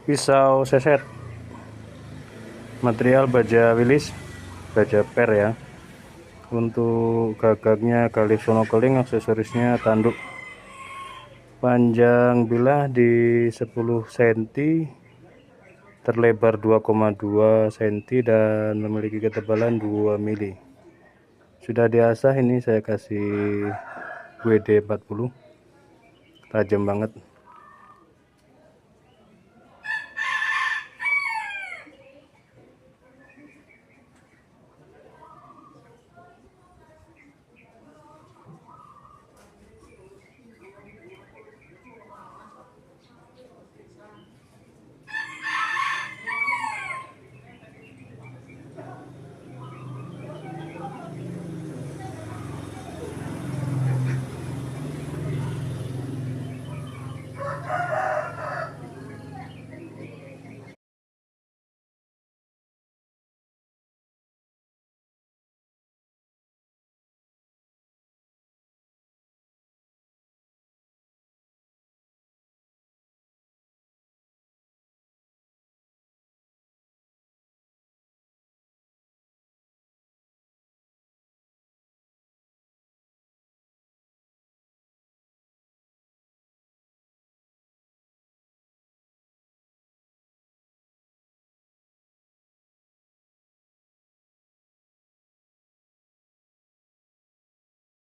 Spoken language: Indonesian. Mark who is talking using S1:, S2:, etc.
S1: Pisau seset, material baja wilis, baja per ya. Untuk gagaknya kali sonokeling, aksesorisnya tanduk. Panjang bilah di 10 cm, terlebar 2,2 cm dan memiliki ketebalan 2 mili. Sudah diasah, ini saya kasih WD 40, tajam banget.